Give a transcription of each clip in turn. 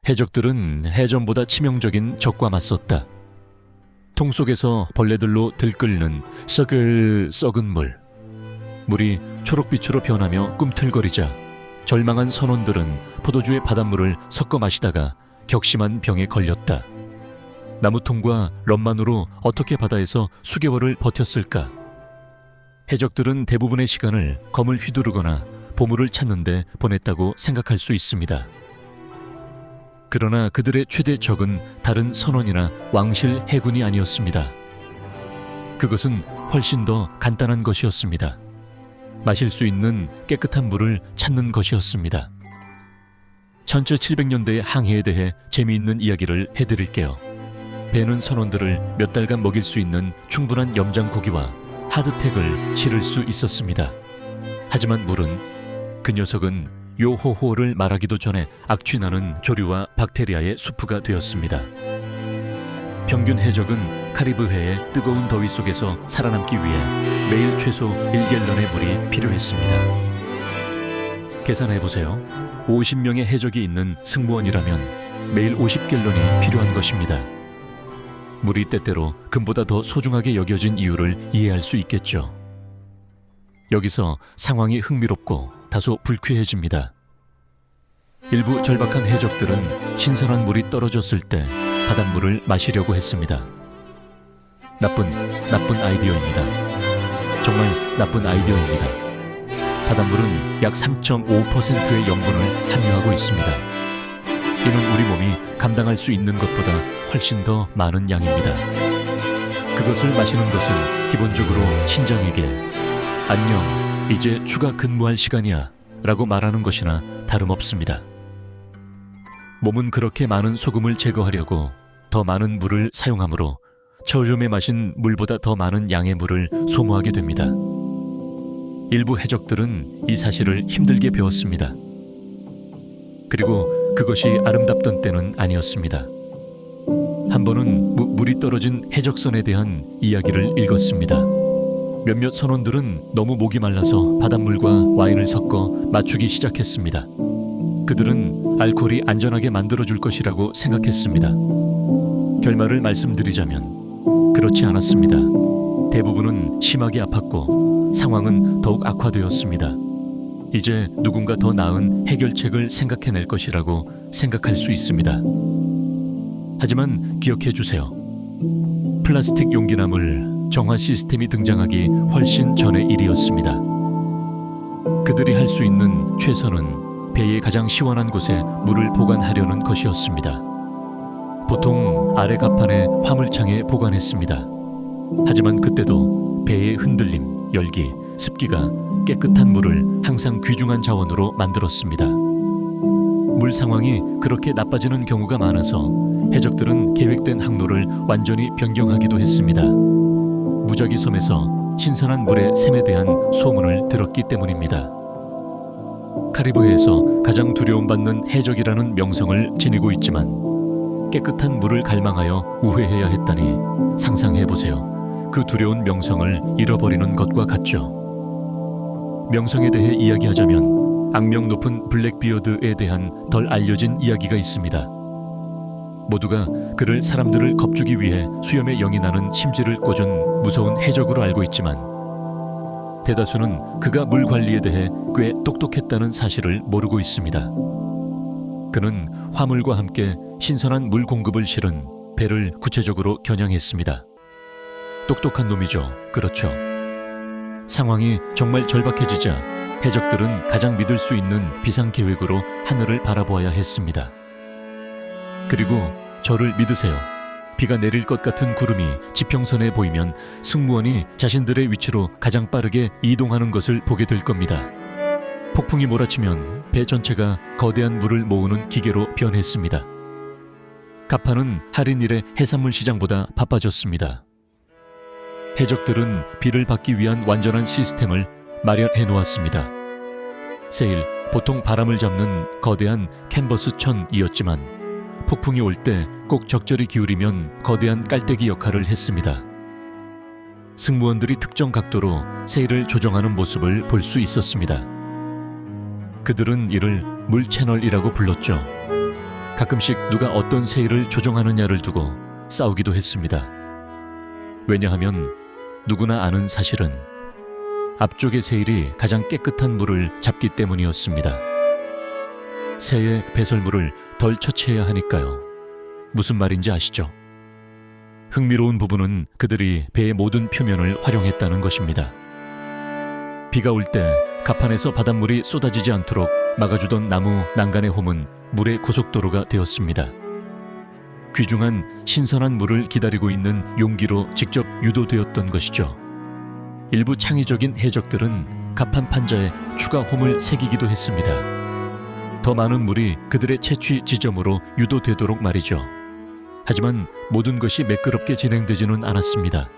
해적들은 해전보다 치명적인 적과 맞섰다. 통 속에서 벌레들로 들끓는 썩은 물. 물이 초록빛으로 변하며 꿈틀거리자 절망한 선원들은 포도주의 바닷물을 섞어 마시다가 격심한 병에 걸렸다. 나무통과 럼만으로 어떻게 바다에서 수개월을 버텼을까? 해적들은 대부분의 시간을 검을 휘두르거나 보물을 찾는 데 보냈다고 생각할 수 있습니다. 그러나 그들의 최대 적은 다른 선원이나 왕실 해군이 아니었습니다. 그것은 훨씬 더 간단한 것이었습니다. 마실 수 있는 깨끗한 물을 찾는 것이었습니다. 1700년대의 항해에 대해 재미있는 이야기를 해드릴게요. 배는 선원들을 몇 달간 먹일 수 있는 충분한 염장 고기와 하드텍을 실을 수 있었습니다. 하지만 물은, 그 녀석은 요호호를 말하기도 전에 악취나는 조류와 박테리아의 수프가 되었습니다. 평균 해적은 카리브해의 뜨거운 더위 속에서 살아남기 위해 매일 최소 1갤런의 물이 필요했습니다. 계산해보세요. 50명의 해적이 있는 승무원이라면 매일 50갤런이 필요한 것입니다. 물이 때때로 금보다 더 소중하게 여겨진 이유를 이해할 수 있겠죠. 여기서 상황이 흥미롭고 다소 불쾌해집니다. 일부 절박한 해적들은 신선한 물이 떨어졌을 때 바닷물을 마시려고 했습니다. 나쁜 아이디어입니다. 정말 나쁜 아이디어입니다. 바닷물은 약 3.5%의 염분을 함유하고 있습니다. 이는 우리 몸이 감당할 수 있는 것보다 훨씬 더 많은 양입니다. 그것을 마시는 것은 기본적으로 신장에게 안녕, 이제 추가 근무할 시간이야 라고 말하는 것이나 다름없습니다. 몸은 그렇게 많은 소금을 제거하려고 더 많은 물을 사용하므로 처음에 마신 물보다 더 많은 양의 물을 소모하게 됩니다. 일부 해적들은 이 사실을 힘들게 배웠습니다. 그리고 그것이 아름답던 때는 아니었습니다. 한 번은 물이 떨어진 해적선에 대한 이야기를 읽었습니다. 몇몇 선원들은 너무 목이 말라서 바닷물과 와인을 섞어 맞추기 시작했습니다. 그들은 알코올이 안전하게 만들어줄 것이라고 생각했습니다. 결말을 말씀드리자면 그렇지 않았습니다. 대부분은 심하게 아팠고 상황은 더욱 악화되었습니다. 이제 누군가 더 나은 해결책을 생각해낼 것이라고 생각할 수 있습니다. 하지만 기억해 주세요. 플라스틱 용기나물 정화 시스템이 등장하기 훨씬 전의 일이었습니다. 그들이 할 수 있는 최선은 배의 가장 시원한 곳에 물을 보관하려는 것이었습니다. 보통 아래 갑판의 화물창에 보관했습니다. 하지만 그때도 배의 흔들림, 열기, 습기가 깨끗한 물을 항상 귀중한 자원으로 만들었습니다. 물 상황이 그렇게 나빠지는 경우가 많아서 해적들은 계획된 항로를 완전히 변경하기도 했습니다. 무작위 섬에서 신선한 물의 샘에 대한 소문을 들었기 때문입니다. 카리브해에서 가장 두려움받는 해적이라는 명성을 지니고 있지만 깨끗한 물을 갈망하여 우회해야 했다니 상상해보세요. 그 두려운 명성을 잃어버리는 것과 같죠. 명성에 대해 이야기하자면 악명 높은 블랙비어드에 대한 덜 알려진 이야기가 있습니다. 모두가 그를 사람들을 겁주기 위해 수염에 영이 나는 심지를 꽂은 무서운 해적으로 알고 있지만 대다수는 그가 물 관리에 대해 꽤 똑똑했다는 사실을 모르고 있습니다. 그는 화물과 함께 신선한 물 공급을 실은 배를 구체적으로 겨냥했습니다. 똑똑한 놈이죠. 그렇죠. 상황이 정말 절박해지자 해적들은 가장 믿을 수 있는 비상계획으로 하늘을 바라보아야 했습니다. 그리고 저를 믿으세요. 비가 내릴 것 같은 구름이 지평선에 보이면 승무원이 자신들의 위치로 가장 빠르게 이동하는 것을 보게 될 겁니다. 폭풍이 몰아치면 배 전체가 거대한 물을 모으는 기계로 변했습니다. 갑판은 할인일의 해산물 시장보다 바빠졌습니다. 해적들은 비를 받기 위한 완전한 시스템을 마련해 놓았습니다. 세일, 보통 바람을 잡는 거대한 캔버스 천이었지만 폭풍이 올 때 꼭 적절히 기울이면 거대한 깔때기 역할을 했습니다. 승무원들이 특정 각도로 세일을 조정하는 모습을 볼 수 있었습니다. 그들은 이를 물 채널이라고 불렀죠. 가끔씩 누가 어떤 세일을 조정하느냐를 두고 싸우기도 했습니다. 왜냐하면 누구나 아는 사실은 앞쪽의 세일이 가장 깨끗한 물을 잡기 때문이었습니다. 새의 배설물을 덜 처치해야 하니까요. 무슨 말인지 아시죠? 흥미로운 부분은 그들이 배의 모든 표면을 활용했다는 것입니다. 비가 올 때 갑판에서 바닷물이 쏟아지지 않도록 막아주던 나무 난간의 홈은 물의 고속도로가 되었습니다. 귀중한 신선한 물을 기다리고 있는 용기로 직접 유도되었던 것이죠. 일부 창의적인 해적들은 갑판 판자에 추가 홈을 새기기도 했습니다. 더 많은 물이 그들의 채취 지점으로 유도되도록 말이죠. 하지만 모든 것이 매끄럽게 진행되지는 않았습니다.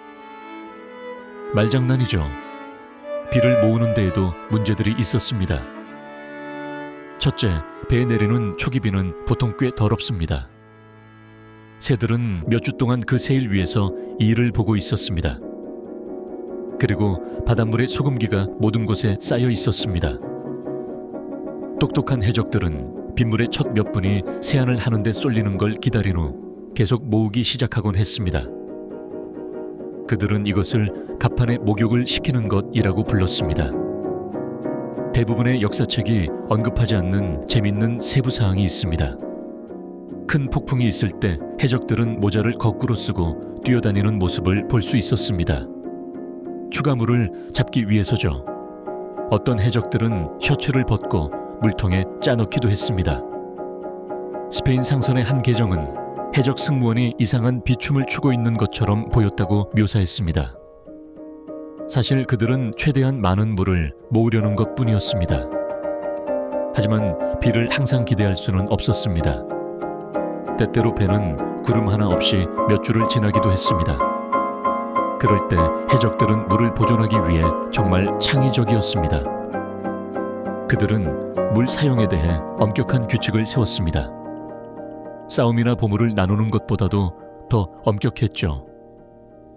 말장난이죠. 비를 모으는 데에도 문제들이 있었습니다. 첫째, 배에 내리는 초기비는 보통 꽤 더럽습니다. 새들은 몇 주 동안 그 세일 위에서 일을 보고 있었습니다. 그리고 바닷물의 소금기가 모든 곳에 쌓여 있었습니다. 똑똑한 해적들은 빗물의 첫 몇 분이 세안을 하는데 쏠리는 걸 기다린 후 계속 모으기 시작하곤 했습니다. 그들은 이것을 갑판에 목욕을 시키는 것이라고 불렀습니다. 대부분의 역사책이 언급하지 않는 재밌는 세부사항이 있습니다. 큰 폭풍이 있을 때 해적들은 모자를 거꾸로 쓰고 뛰어다니는 모습을 볼 수 있었습니다. 추가물을 잡기 위해서죠. 어떤 해적들은 셔츠를 벗고 물통에 짜넣기도 했습니다. 스페인 상선의 한 계정은 해적 승무원이 이상한 비춤을 추고 있는 것처럼 보였다고 묘사했습니다. 사실 그들은 최대한 많은 물을 모으려는 것뿐이었습니다. 하지만 비를 항상 기대할 수는 없었습니다. 때때로 배는 구름 하나 없이 몇 주를 지나기도 했습니다. 그럴 때 해적들은 물을 보존하기 위해 정말 창의적이었습니다. 그들은 물 사용에 대해 엄격한 규칙을 세웠습니다. 싸움이나 보물을 나누는 것보다도 더 엄격했죠.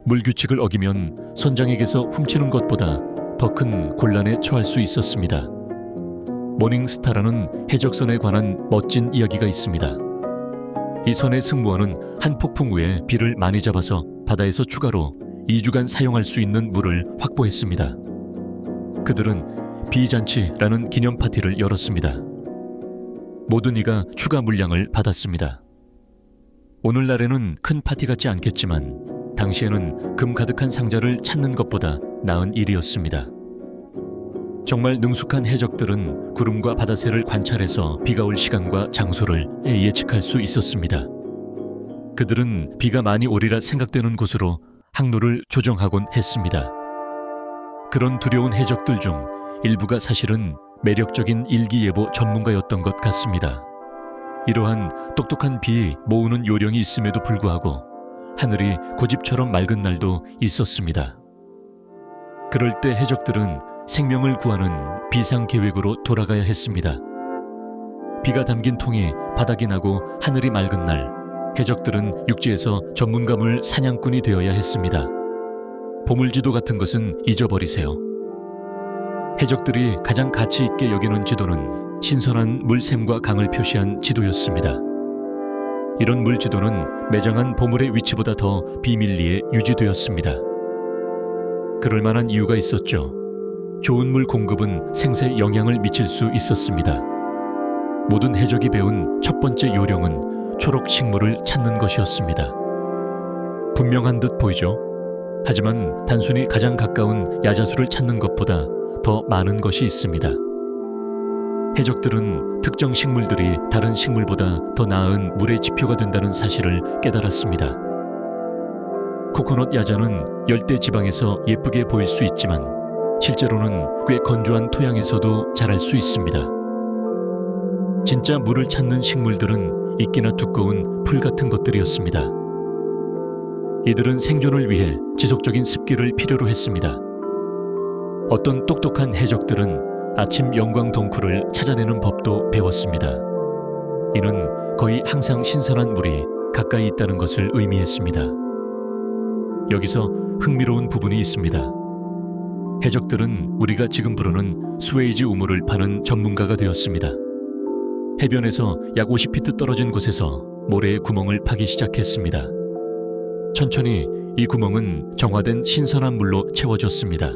물 규칙을 어기면 선장에게서 훔치는 것보다 더 큰 곤란에 처할 수 있었습니다. 모닝스타라는 해적선에 관한 멋진 이야기가 있습니다. 이 선의 승무원은 한 폭풍 후에 비를 많이 잡아서 바다에서 추가로 2주간 사용할 수 있는 물을 확보했습니다. 그들은 비잔치라는 기념 파티를 열었습니다. 모든 이가 추가 물량을 받았습니다. 오늘날에는 큰 파티 같지 않겠지만 당시에는 금 가득한 상자를 찾는 것보다 나은 일이었습니다. 정말 능숙한 해적들은 구름과 바다새를 관찰해서 비가 올 시간과 장소를 예측할 수 있었습니다. 그들은 비가 많이 오리라 생각되는 곳으로 항로를 조정하곤 했습니다. 그런 두려운 해적들 중 일부가 사실은 매력적인 일기예보 전문가였던 것 같습니다. 이러한 똑똑한 비 모으는 요령이 있음에도 불구하고 하늘이 고집처럼 맑은 날도 있었습니다. 그럴 때 해적들은 생명을 구하는 비상계획으로 돌아가야 했습니다. 비가 담긴 통이 바닥이 나고 하늘이 맑은 날, 해적들은 육지에서 전문가물 사냥꾼이 되어야 했습니다. 보물지도 같은 것은 잊어버리세요. 해적들이 가장 가치 있게 여기는 지도는 신선한 물샘과 강을 표시한 지도였습니다. 이런 물지도는 매장한 보물의 위치보다 더 비밀리에 유지되었습니다. 그럴 만한 이유가 있었죠. 좋은 물 공급은 생사에 영향을 미칠 수 있었습니다. 모든 해적이 배운 첫 번째 요령은 초록 식물을 찾는 것이었습니다. 분명한 듯 보이죠? 하지만 단순히 가장 가까운 야자수를 찾는 것보다 더 많은 것이 있습니다. 해적들은 특정 식물들이 다른 식물보다 더 나은 물의 지표가 된다는 사실을 깨달았습니다. 코코넛 야자는 열대 지방에서 예쁘게 보일 수 있지만 실제로는 꽤 건조한 토양에서도 자랄 수 있습니다. 진짜 물을 찾는 식물들은 이끼나 두꺼운 풀 같은 것들이었습니다. 이들은 생존을 위해 지속적인 습기를 필요로 했습니다. 어떤 똑똑한 해적들은 아침 영광 덩쿨을 찾아내는 법도 배웠습니다. 이는 거의 항상 신선한 물이 가까이 있다는 것을 의미했습니다. 여기서 흥미로운 부분이 있습니다. 해적들은 우리가 지금 부르는 스웨이지 우물을 파는 전문가가 되었습니다. 해변에서 약 50피트 떨어진 곳에서 모래에 구멍을 파기 시작했습니다. 천천히 이 구멍은 정화된 신선한 물로 채워졌습니다.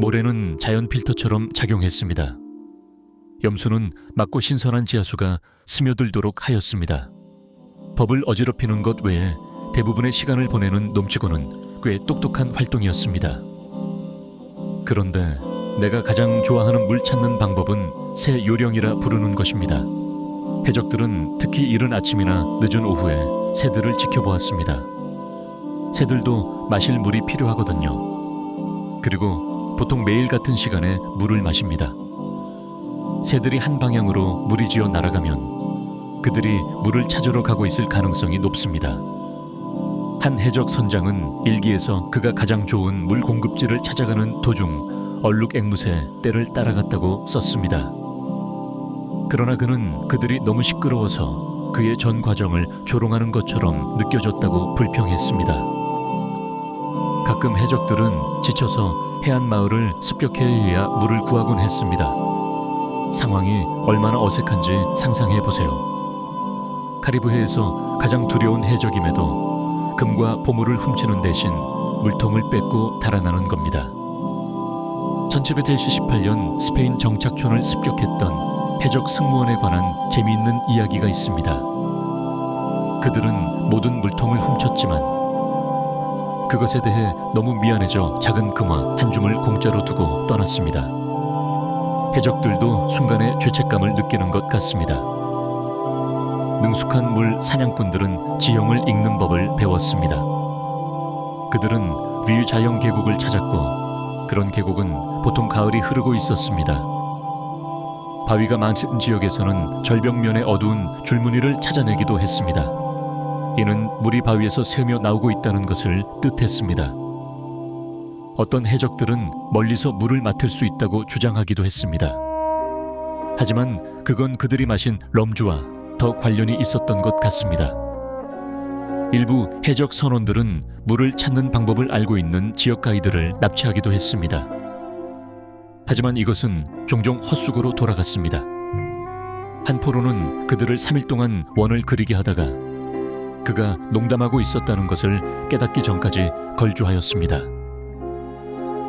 모래는 자연 필터처럼 작용했습니다. 염수는 맑고 신선한 지하수가 스며들도록 하였습니다. 법을 어지럽히는 것 외에 대부분의 시간을 보내는 놈치고는 꽤 똑똑한 활동이었습니다. 그런데 내가 가장 좋아하는 물 찾는 방법은 새 요령이라 부르는 것입니다. 해적들은 특히 이른 아침이나 늦은 오후에 새들을 지켜보았습니다. 새들도 마실 물이 필요하거든요. 그리고 보통 매일 같은 시간에 물을 마십니다. 새들이 한 방향으로 무리지어 날아가면 그들이 물을 찾으러 가고 있을 가능성이 높습니다. 한 해적 선장은 일기에서 그가 가장 좋은 물 공급지를 찾아가는 도중 얼룩 앵무새 떼를 따라갔다고 썼습니다. 그러나 그는 그들이 너무 시끄러워서 그의 전 과정을 조롱하는 것처럼 느껴졌다고 불평했습니다. 가끔 해적들은 지쳐서 해안 마을을 습격해야 물을 구하곤 했습니다. 상황이 얼마나 어색한지 상상해 보세요. 카리브해에서 가장 두려운 해적임에도 금과 보물을 훔치는 대신 물통을 뺏고 달아나는 겁니다. 1778년 스페인 정착촌을 습격했던 해적 승무원에 관한 재미있는 이야기가 있습니다. 그들은 모든 물통을 훔쳤지만 그것에 대해 너무 미안해져 작은 금화 한 줌을 공짜로 두고 떠났습니다. 해적들도 순간의 죄책감을 느끼는 것 같습니다. 능숙한 물 사냥꾼들은 지형을 읽는 법을 배웠습니다. 그들은 위자영 계곡을 찾았고 그런 계곡은 보통 가을이 흐르고 있었습니다. 바위가 많은 지역에서는 절벽면의 어두운 줄무늬를 찾아내기도 했습니다. 이는 물이 바위에서 새며 나오고 있다는 것을 뜻했습니다. 어떤 해적들은 멀리서 물을 맡을 수 있다고 주장하기도 했습니다. 하지만 그건 그들이 마신 럼주와 더 관련이 있었던 것 같습니다. 일부 해적 선원들은 물을 찾는 방법을 알고 있는 지역 가이드를 납치하기도 했습니다. 하지만 이것은 종종 헛수고로 돌아갔습니다. 한 포로는 그들을 3일 동안 원을 그리게 하다가 그가 농담하고 있었다는 것을 깨닫기 전까지 걸주하였습니다.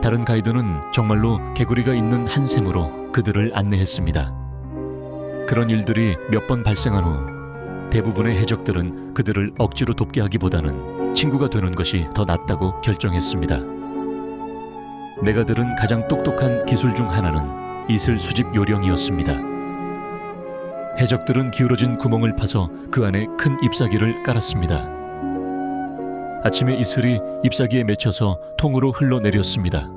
다른 가이드는 정말로 개구리가 있는 한 샘으로 그들을 안내했습니다. 그런 일들이 몇 번 발생한 후 대부분의 해적들은 그들을 억지로 돕게 하기보다는 친구가 되는 것이 더 낫다고 결정했습니다. 내가 들은 가장 똑똑한 기술 중 하나는 이슬 수집 요령이었습니다. 해적들은 기울어진 구멍을 파서 그 안에 큰 잎사귀를 깔았습니다. 아침에 이슬이 잎사귀에 맺혀서 통으로 흘러내렸습니다.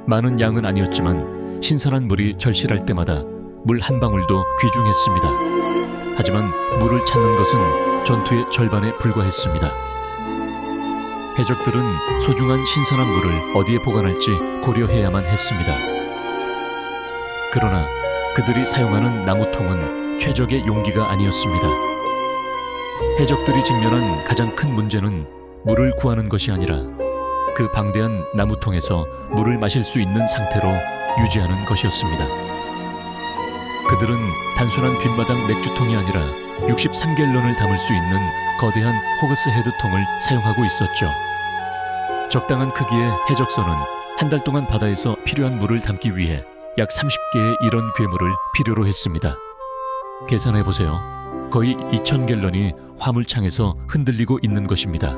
많은 양은 아니었지만 신선한 물이 절실할 때마다 물 한 방울도 귀중했습니다. 하지만 물을 찾는 것은 전투의 절반에 불과했습니다. 해적들은 소중한 신선한 물을 어디에 보관할지 고려해야만 했습니다. 그러나 그들이 사용하는 나무통은 최적의 용기가 아니었습니다. 해적들이 직면한 가장 큰 문제는 물을 구하는 것이 아니라 그 방대한 나무통에서 물을 마실 수 있는 상태로 유지하는 것이었습니다. 그들은 단순한 빈바닥 맥주통이 아니라 63갤런을 담을 수 있는 거대한 호그스 헤드통을 사용하고 있었죠. 적당한 크기의 해적선은 한 달 동안 바다에서 필요한 물을 담기 위해 약 30개의 이런 괴물을 필요로 했습니다. 계산해보세요. 거의 2000갤런이 화물창에서 흔들리고 있는 것입니다.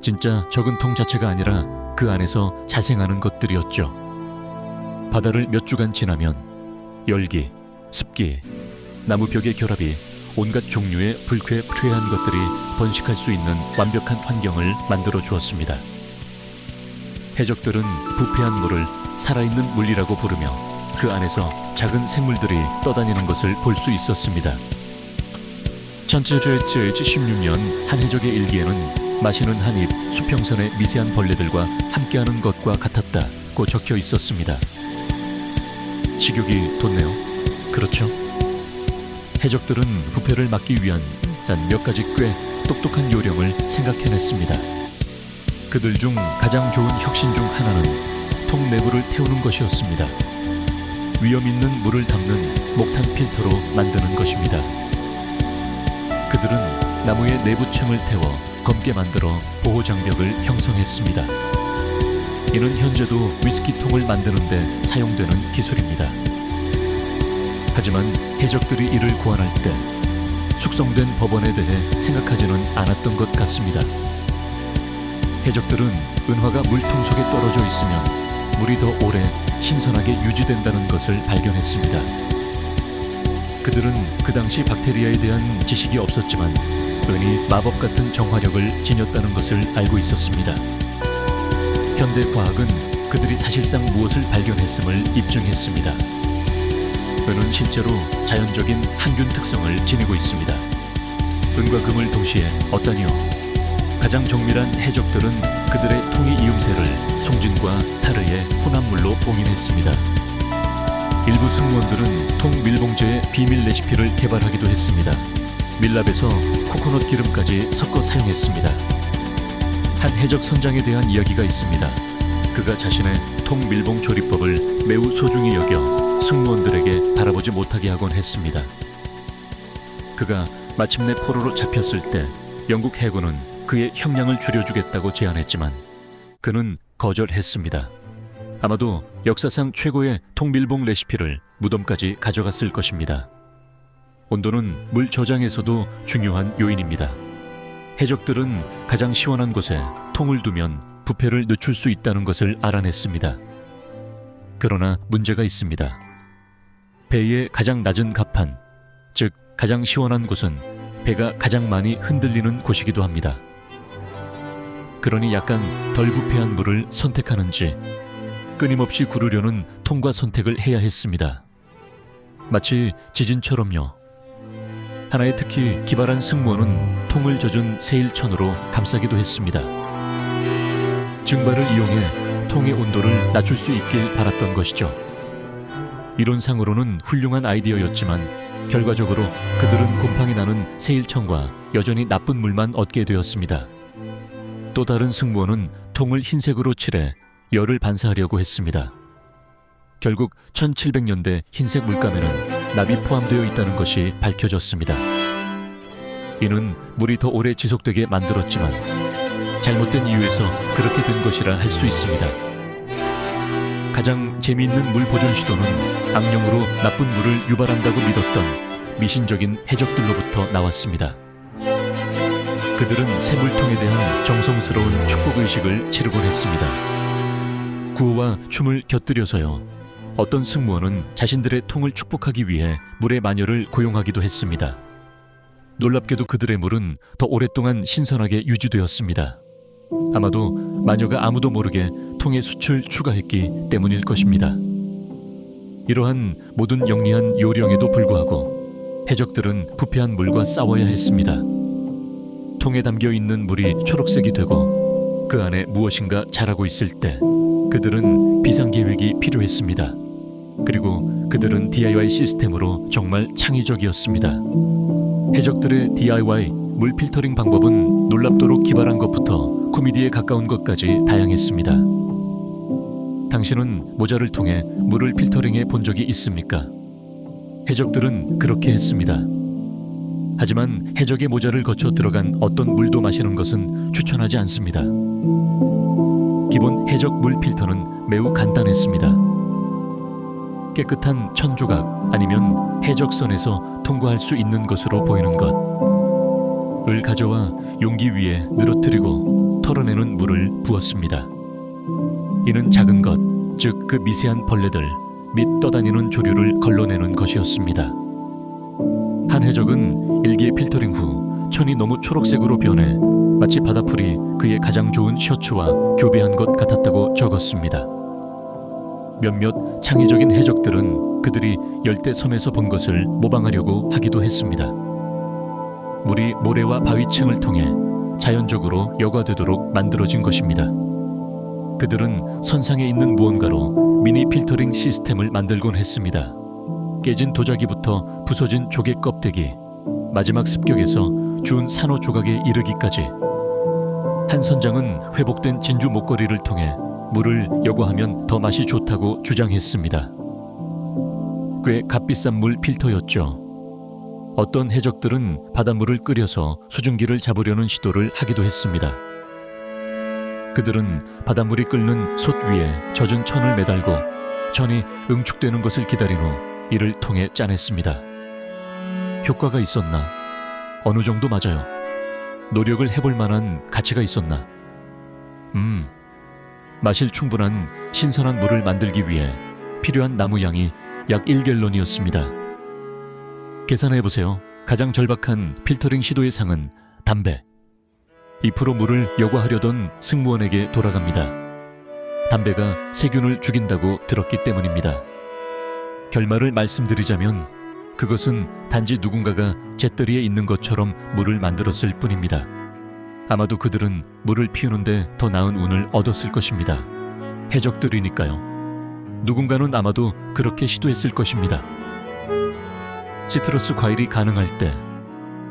진짜 적은 통 자체가 아니라 그 안에서 자생하는 것들이었죠. 바다를 몇 주간 지나면 열기, 습기, 나무벽의 결합이 온갖 종류의 불쾌한 것들이 번식할 수 있는 완벽한 환경을 만들어 주었습니다. 해적들은 부패한 물을 살아있는 물이라고 부르며 그 안에서 작은 생물들이 떠다니는 것을 볼 수 있었습니다. 1716년 한 해적의 일기에는 마시는 한 입 수평선의 미세한 벌레들과 함께하는 것과 같았다고 적혀 있었습니다. 식욕이 돋네요. 그렇죠? 해적들은 부패를 막기 위한 단 몇 가지 꽤 똑똑한 요령을 생각해냈습니다. 그들 중 가장 좋은 혁신 중 하나는 통 내부를 태우는 것이었습니다. 위험 있는 물을 담는 목탄 필터로 만드는 것입니다. 그들은 나무의 내부층을 태워 검게 만들어 보호 장벽을 형성했습니다. 이는 현재도 위스키통을 만드는 데 사용되는 기술입니다. 하지만 해적들이 이를 고안할 때 숙성된 버번에 대해 생각하지는 않았던 것 같습니다. 해적들은 은화가 물통 속에 떨어져 있으면 물이 더 오래 신선하게 유지된다는 것을 발견했습니다. 그들은 그 당시 박테리아에 대한 지식이 없었지만 은이 마법 같은 정화력을 지녔다는 것을 알고 있었습니다. 현대 과학은 그들이 사실상 무엇을 발견했음을 입증했습니다. 은은 실제로 자연적인 항균 특성을 지니고 있습니다. 은과 금을 동시에 얻다니요. 가장 정밀한 해적들은 그들의 통의 이음새를 송진과 타르의 혼합물로 봉인했습니다. 일부 승무원들은 통 밀봉제의 비밀 레시피를 개발하기도 했습니다. 밀랍에서 코코넛 기름까지 섞어 사용했습니다. 한 해적 선장에 대한 이야기가 있습니다. 그가 자신의 통 밀봉 조리법을 매우 소중히 여겨 승무원들에게 바라보지 못하게 하곤 했습니다. 그가 마침내 포로로 잡혔을 때 영국 해군은 그의 형량을 줄여주겠다고 제안했지만 그는 거절했습니다. 아마도 역사상 최고의 통밀봉 레시피를 무덤까지 가져갔을 것입니다. 온도는 물 저장에서도 중요한 요인입니다. 해적들은 가장 시원한 곳에 통을 두면 부패를 늦출 수 있다는 것을 알아냈습니다. 그러나 문제가 있습니다. 배의 가장 낮은 갑판, 즉 가장 시원한 곳은 배가 가장 많이 흔들리는 곳이기도 합니다. 그러니 약간 덜 부패한 물을 선택하는지 끊임없이 구르려는 통과 선택을 해야 했습니다. 마치 지진처럼요. 하나의 특히 기발한 승무원은 통을 젖은 세일천으로 감싸기도 했습니다. 증발을 이용해 통의 온도를 낮출 수 있길 바랐던 것이죠. 이론상으로는 훌륭한 아이디어였지만 결과적으로 그들은 곰팡이 나는 세일천과 여전히 나쁜 물만 얻게 되었습니다. 또 다른 승무원은 통을 흰색으로 칠해 열을 반사하려고 했습니다. 결국 1700년대 흰색 물감에는 납이 포함되어 있다는 것이 밝혀졌습니다. 이는 물이 더 오래 지속되게 만들었지만 잘못된 이유에서 그렇게 된 것이라 할 수 있습니다. 가장 재미있는 물 보존 시도는 악령으로 나쁜 물을 유발한다고 믿었던 미신적인 해적들로부터 나왔습니다. 그들은 새물통에 대한 정성스러운 축복의식을 치르곤 했습니다. 구호와 춤을 곁들여서요. 어떤 승무원은 자신들의 통을 축복하기 위해 물의 마녀를 고용하기도 했습니다. 놀랍게도 그들의 물은 더 오랫동안 신선하게 유지되었습니다. 아마도 마녀가 아무도 모르게 통에 숯을 추가했기 때문일 것입니다. 이러한 모든 영리한 요령에도 불구하고 해적들은 부패한 물과 싸워야 했습니다. 통에 담겨 있는 물이 초록색이 되고 그 안에 무엇인가 자라고 있을 때 그들은 비상계획이 필요했습니다. 그리고 그들은 DIY 시스템으로 정말 창의적이었습니다. 해적들의 DIY 물 필터링 방법은 놀랍도록 기발한 것부터 코미디에 가까운 것까지 다양했습니다. 당신은 모자를 통해 물을 필터링해 본 적이 있습니까? 해적들은 그렇게 했습니다. 하지만 해적의 모자를 거쳐 들어간 어떤 물도 마시는 것은 추천하지 않습니다. 기본 해적 물 필터는 매우 간단했습니다. 깨끗한 천조각 아니면 해적선에서 통과할 수 있는 것으로 보이는 것을 가져와 용기 위에 늘어뜨리고 털어내는 물을 부었습니다. 이는 작은 것, 즉 그 미세한 벌레들 및 떠다니는 조류를 걸러내는 것이었습니다. 한 해적은 일기의 필터링 후 천이 너무 초록색으로 변해 마치 바다풀이 그의 가장 좋은 셔츠와 교배한 것 같았다고 적었습니다. 몇몇 창의적인 해적들은 그들이 열대섬에서 본 것을 모방하려고 하기도 했습니다. 물이 모래와 바위층을 통해 자연적으로 여과되도록 만들어진 것입니다. 그들은 선상에 있는 무언가로 미니 필터링 시스템을 만들곤 했습니다. 깨진 도자기부터 부서진 조개 껍데기, 마지막 습격에서 준 산호 조각에 이르기까지 한 선장은 회복된 진주 목걸이를 통해 물을 여과하면 더 맛이 좋다고 주장했습니다. 꽤 값비싼 물 필터였죠. 어떤 해적들은 바닷물을 끓여서 수증기를 잡으려는 시도를 하기도 했습니다. 그들은 바닷물이 끓는 솥 위에 젖은 천을 매달고 천이 응축되는 것을 기다린 후 이를 통해 짜냈습니다. 효과가 있었나? 어느 정도 맞아요. 노력을 해볼 만한 가치가 있었나? 마실 충분한 신선한 물을 만들기 위해 필요한 나무 양이 약 1갤런이었습니다. 계산해보세요. 가장 절박한 필터링 시도의 상은 담배. 2% 물을 여과하려던 승무원에게 돌아갑니다. 담배가 세균을 죽인다고 들었기 때문입니다. 결말을 말씀드리자면 그것은 단지 누군가가 잿더리에 있는 것처럼 물을 만들었을 뿐입니다. 아마도 그들은 물을 피우는데 더 나은 운을 얻었을 것입니다. 해적들이니까요. 누군가는 아마도 그렇게 시도했을 것입니다. 시트러스 과일이 가능할 때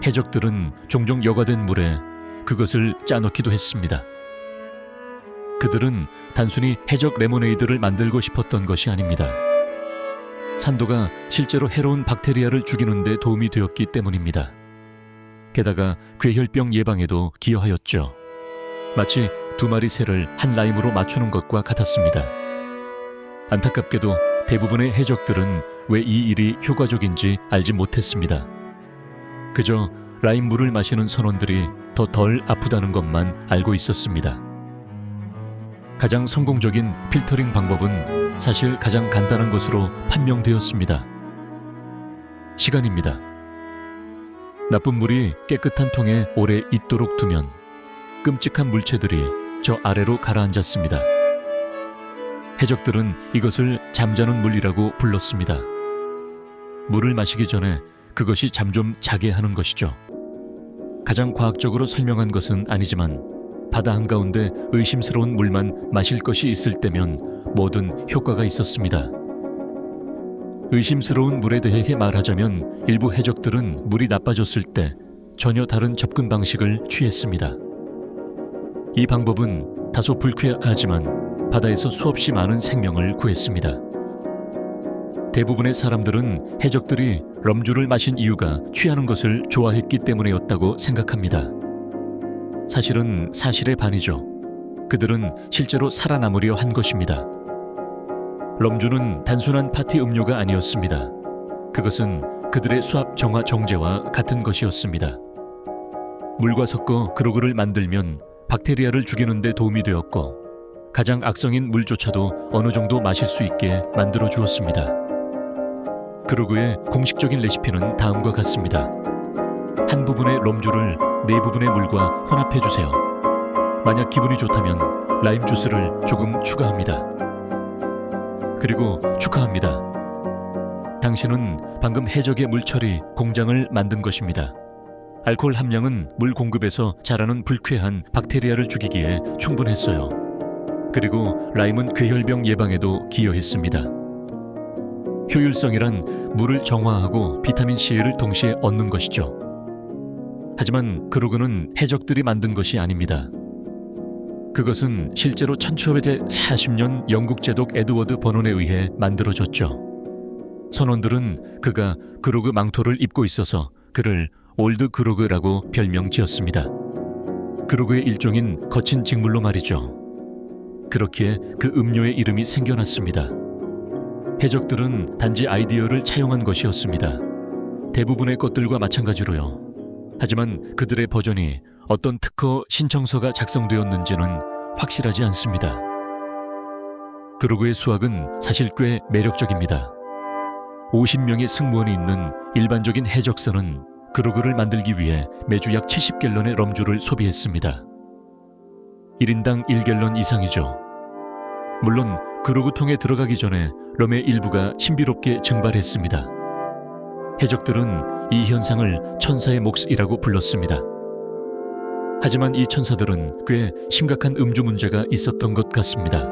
해적들은 종종 여과된 물에 그것을 짜넣기도 했습니다. 그들은 단순히 해적 레모네이드를 만들고 싶었던 것이 아닙니다. 산도가 실제로 해로운 박테리아를 죽이는 데 도움이 되었기 때문입니다. 게다가 괴혈병 예방에도 기여하였죠. 마치 2마리 새를 한 라임으로 맞추는 것과 같았습니다. 안타깝게도 대부분의 해적들은 왜 이 일이 효과적인지 알지 못했습니다. 그저 라임 물을 마시는 선원들이 더 덜 아프다는 것만 알고 있었습니다. 가장 성공적인 필터링 방법은 사실 가장 간단한 것으로 판명되었습니다. 시간입니다. 나쁜 물이 깨끗한 통에 오래 있도록 두면 끔찍한 물체들이 저 아래로 가라앉았습니다. 해적들은 이것을 잠자는 물이라고 불렀습니다. 물을 마시기 전에 그것이 잠 좀 자게 하는 것이죠. 가장 과학적으로 설명한 것은 아니지만 바다 한가운데 의심스러운 물만 마실 것이 있을 때면 뭐든 효과가 있었습니다. 의심스러운 물에 대해 말하자면 일부 해적들은 물이 나빠졌을 때 전혀 다른 접근 방식을 취했습니다. 이 방법은 다소 불쾌하지만 바다에서 수없이 많은 생명을 구했습니다. 대부분의 사람들은 해적들이 럼주를 마신 이유가 취하는 것을 좋아했기 때문이었다고 생각합니다. 사실은 사실의 반이죠. 그들은 실제로 살아남으려 한 것입니다. 럼주는 단순한 파티 음료가 아니었습니다. 그것은 그들의 수압 정화 정제와 같은 것이었습니다. 물과 섞어 그로그를 만들면 박테리아를 죽이는 데 도움이 되었고 가장 악성인 물조차도 어느 정도 마실 수 있게 만들어 주었습니다. 그로그의 공식적인 레시피는 다음과 같습니다. 한 부분의 럼주를 4부분의 물과 혼합해 주세요. 만약 기분이 좋다면 라임 주스를 조금 추가합니다. 그리고 축하합니다. 당신은 방금 해적의 물처리 공장을 만든 것입니다. 알코올 함량은 물 공급에서 자라는 불쾌한 박테리아를 죽이기에 충분했어요. 그리고 라임은 괴혈병 예방에도 기여했습니다. 효율성이란 물을 정화하고 비타민C를 동시에 얻는 것이죠. 하지만 그로그는 해적들이 만든 것이 아닙니다. 그것은 실제로 1740년 영국 제독 에드워드 버논에 의해 만들어졌죠. 선원들은 그가 그로그 망토를 입고 있어서 그를 올드 그로그라고 별명 지었습니다. 그로그의 일종인 거친 직물로 말이죠. 그렇기에 그 음료의 이름이 생겨났습니다. 해적들은 단지 아이디어를 차용한 것이었습니다. 대부분의 것들과 마찬가지로요. 하지만 그들의 버전이 어떤 특허 신청서가 작성되었는지는 확실하지 않습니다. 그로그의 수학은 사실 꽤 매력적입니다. 50명의 승무원이 있는 일반적인 해적선은 그로그를 만들기 위해 매주 약 70갤런의 럼주를 소비했습니다. 1인당 1갤런 이상이죠. 물론 그로그통에 들어가기 전에 럼의 일부가 신비롭게 증발했습니다. 해적들은 이 현상을 천사의 몫이라고 불렀습니다. 하지만 이 천사들은 꽤 심각한 음주 문제가 있었던 것 같습니다.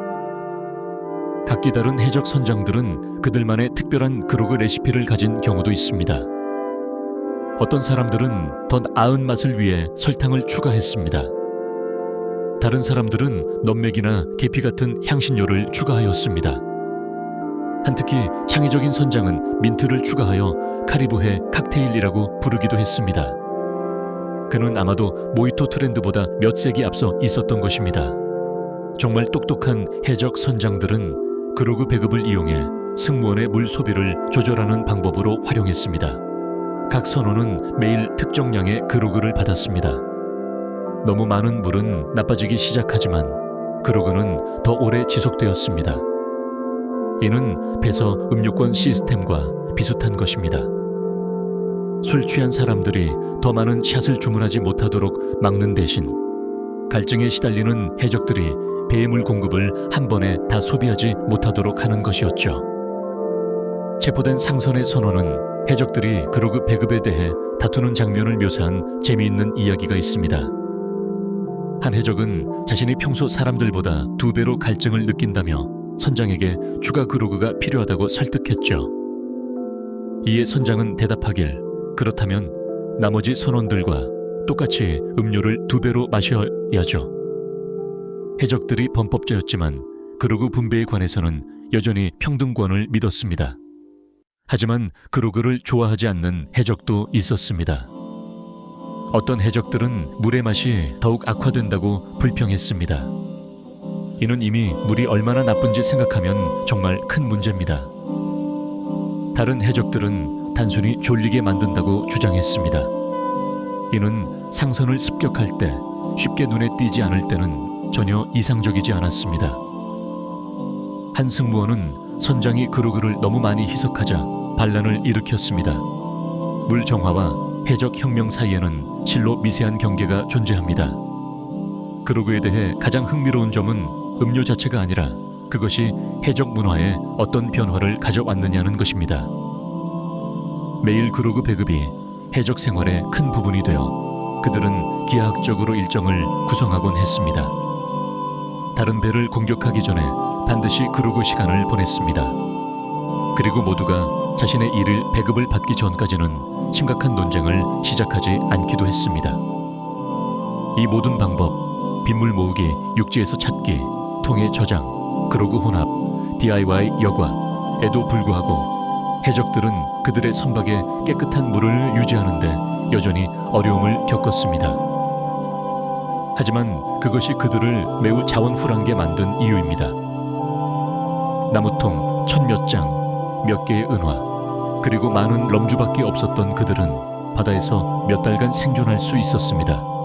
각기 다른 해적 선장들은 그들만의 특별한 그로그 레시피를 가진 경우도 있습니다. 어떤 사람들은 더 나은 맛을 위해 설탕을 추가했습니다. 다른 사람들은 넘맥이나 계피 같은 향신료를 추가하였습니다. 한특히 창의적인 선장은 민트를 추가하여 카리브해 칵테일이라고 부르기도 했습니다. 그는 아마도 모히토 트렌드보다 몇 세기 앞서 있었던 것입니다. 정말 똑똑한 해적 선장들은 그로그 배급을 이용해 승무원의 물 소비를 조절하는 방법으로 활용했습니다. 각 선원은 매일 특정량의 그로그를 받았습니다. 너무 많은 물은 나빠지기 시작하지만 그로그는 더 오래 지속되었습니다. 이는 배서 음료권 시스템과 비슷한 것입니다. 술 취한 사람들이 더 많은 샷을 주문하지 못하도록 막는 대신 갈증에 시달리는 해적들이 배의 물 공급을 한 번에 다 소비하지 못하도록 하는 것이었죠. 체포된 상선의 선원은 해적들이 그로그 배급에 대해 다투는 장면을 묘사한 재미있는 이야기가 있습니다. 한 해적은 자신이 평소 사람들보다 2배로 갈증을 느낀다며 선장에게 추가 그로그가 필요하다고 설득했죠. 이에 선장은 대답하길, 그렇다면 나머지 선원들과 똑같이 음료를 2배로 마셔야죠. 해적들이 범법자였지만 그로그 분배에 관해서는 여전히 평등권을 믿었습니다. 하지만 그로그를 좋아하지 않는 해적도 있었습니다. 어떤 해적들은 물의 맛이 더욱 악화된다고 불평했습니다. 이는 이미 물이 얼마나 나쁜지 생각하면 정말 큰 문제입니다. 다른 해적들은 단순히 졸리게 만든다고 주장했습니다. 이는 상선을 습격할 때 쉽게 눈에 띄지 않을 때는 전혀 이상적이지 않았습니다. 한 승무원은 선장이 그로그를 너무 많이 희석하자 반란을 일으켰습니다. 물 정화와 해적 혁명 사이에는 실로 미세한 경계가 존재합니다. 그로그에 대해 가장 흥미로운 점은 음료 자체가 아니라 그것이 해적 문화에 어떤 변화를 가져왔느냐는 것입니다. 매일 그로그 배급이 해적 생활의 큰 부분이 되어 그들은 기하학적으로 일정을 구성하곤 했습니다. 다른 배를 공격하기 전에 반드시 그로그 시간을 보냈습니다. 그리고 모두가 자신의 일을 배급을 받기 전까지는 심각한 논쟁을 시작하지 않기도 했습니다. 이 모든 방법, 빗물 모으기, 육지에서 찾기, 통해 저장, 그로그 혼합, DIY 여과에도 불구하고 해적들은 그들의 선박에 깨끗한 물을 유지하는데 여전히 어려움을 겪었습니다. 하지만 그것이 그들을 매우 자원후랑게 만든 이유입니다. 나무통 1000몇 장, 몇 개의 은화, 그리고 많은 럼주밖에 없었던 그들은 바다에서 몇 달간 생존할 수 있었습니다.